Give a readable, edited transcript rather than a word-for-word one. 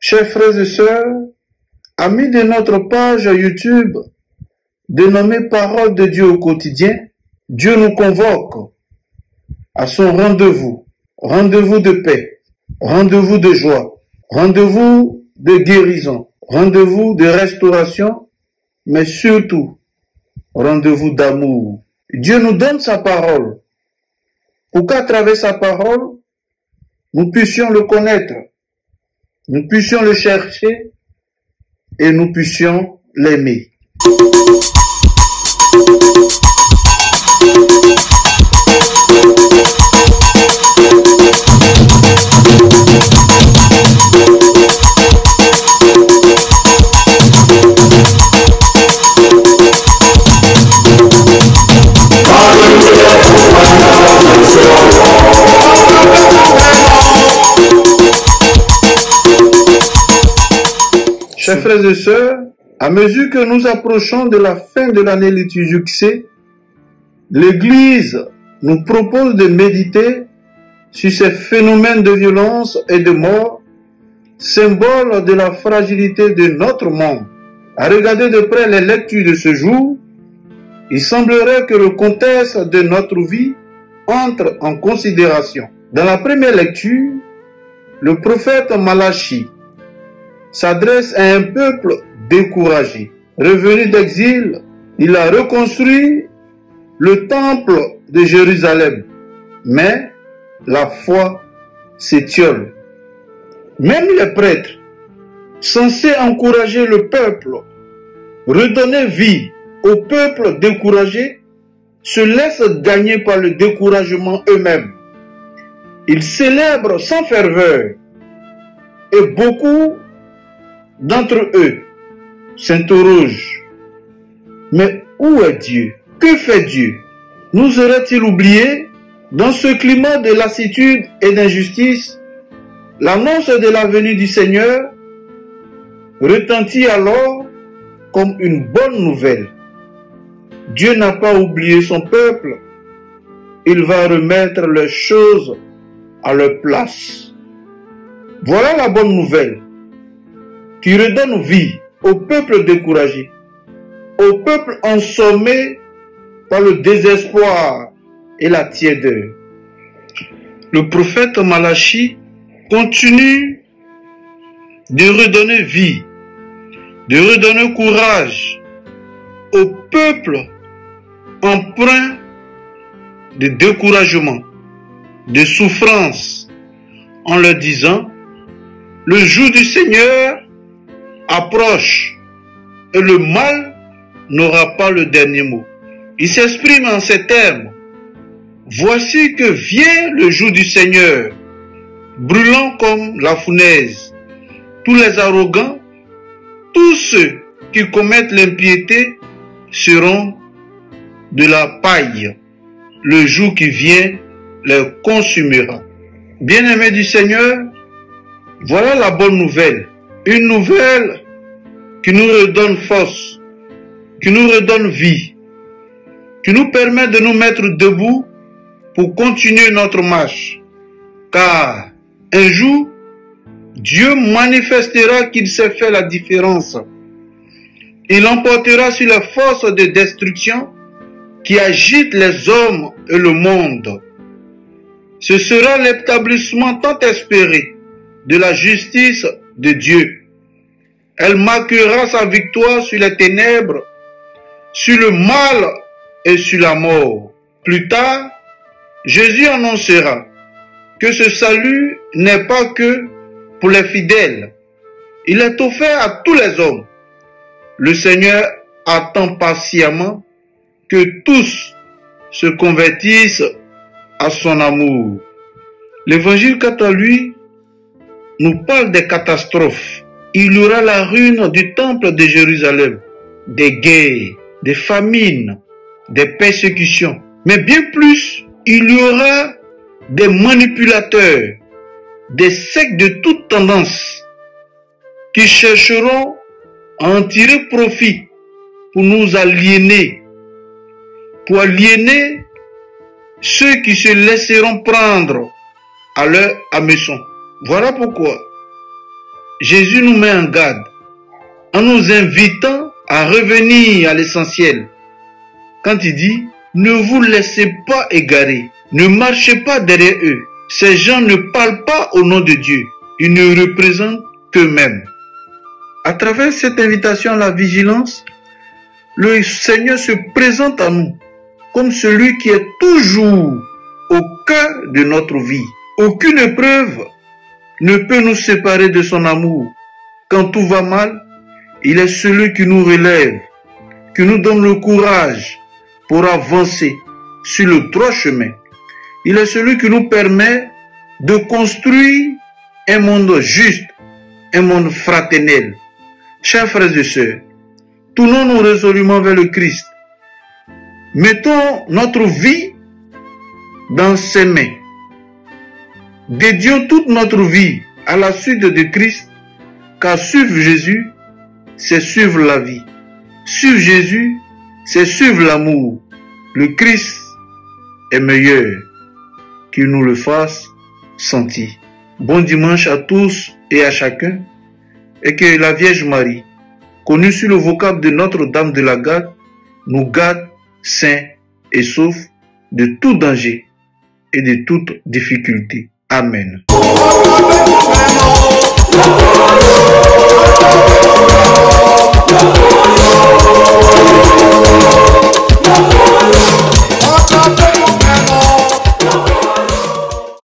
Chers frères et sœurs, amis de notre page YouTube dénommée Parole de Dieu au quotidien, Dieu nous convoque à son rendez-vous, rendez-vous de paix, rendez-vous de joie, rendez-vous de guérison, rendez-vous de restauration, mais surtout, rendez-vous d'amour. Dieu nous donne sa parole pour qu'à travers sa parole, nous puissions le connaître, nous puissions le chercher et nous puissions l'aimer. Chers frères et sœurs, à mesure que nous approchons de la fin de l'année liturgique C, l'Église nous propose de méditer sur ces phénomènes de violence et de mort, symboles de la fragilité de notre monde. À regarder de près les lectures de ce jour, il semblerait que le contexte de notre vie entre en considération. Dans la première lecture, le prophète Malachi s'adresse à un peuple découragé. Revenu d'exil, il a reconstruit le temple de Jérusalem. Mais la foi s'étiole. Même les prêtres, censés encourager le peuple, redonner vie au peuple découragé, se laissent gagner par le découragement eux-mêmes. Ils célèbrent sans ferveur et beaucoup d'entre eux s'interrogent. Mais où est Dieu? Que fait Dieu? Nous aurait-il oublié? Dans ce climat de lassitude et d'injustice, l'annonce de la venue du Seigneur retentit alors comme une bonne nouvelle. Dieu n'a pas oublié son peuple. Il va remettre les choses à leur place. Voilà la bonne nouvelle qui redonne vie au peuple découragé, au peuple ensommé par le désespoir et la tiédeur. Le prophète Malachi continue de redonner vie, de redonner courage au peuple empreint de découragement, de souffrance, en leur disant: le jour du Seigneur approche et le mal n'aura pas le dernier mot. Il s'exprime en ces termes: voici que vient le jour du Seigneur, brûlant comme la fournaise. Tous les arrogants, tous ceux qui commettent l'impiété seront de la paille. Le jour qui vient les consumera. Bien-aimés du Seigneur, voilà la bonne nouvelle. Une nouvelle qui nous redonne force, qui nous redonne vie, qui nous permet de nous mettre debout pour continuer notre marche. Car un jour, Dieu manifestera qu'il sait faire la différence. Il emportera sur les forces de destruction qui agitent les hommes et le monde. Ce sera l'établissement tant espéré de la justice de Dieu. Elle marquera sa victoire sur les ténèbres, sur le mal et sur la mort. Plus tard, Jésus annoncera que ce salut n'est pas que pour les fidèles. Il est offert à tous les hommes. Le Seigneur attend patiemment que tous se convertissent à son amour. L'évangile, quant à lui, nous parle des catastrophes. Il y aura la ruine du temple de Jérusalem, des guerres, des famines, des persécutions. Mais bien plus, il y aura des manipulateurs, des sectes de toute tendance qui chercheront à en tirer profit pour nous aliéner, pour aliéner ceux qui se laisseront prendre à leur hameçon. Voilà pourquoi Jésus nous met en garde en nous invitant à revenir à l'essentiel. Quand il dit, ne vous laissez pas égarer, ne marchez pas derrière eux. Ces gens ne parlent pas au nom de Dieu, ils ne représentent qu'eux-mêmes. À travers cette invitation à la vigilance, le Seigneur se présente à nous comme celui qui est toujours au cœur de notre vie. Aucune épreuve ne peut nous séparer de son amour. Quand tout va mal, il est celui qui nous relève, qui nous donne le courage pour avancer sur le droit chemin. Il est celui qui nous permet de construire un monde juste, un monde fraternel. Chers frères et sœurs, tournons-nous résolument vers le Christ. Mettons notre vie dans ses mains. Dédions toute notre vie à la suite de Christ, car suivre Jésus, c'est suivre la vie. Suivre Jésus, c'est suivre l'amour. Le Christ est meilleur, qu'il nous le fasse sentir. Bon dimanche à tous et à chacun, et que la Vierge Marie, connue sur le vocable de Notre-Dame de la Garde, nous garde sains et saufs de tout danger et de toute difficulté. Amen.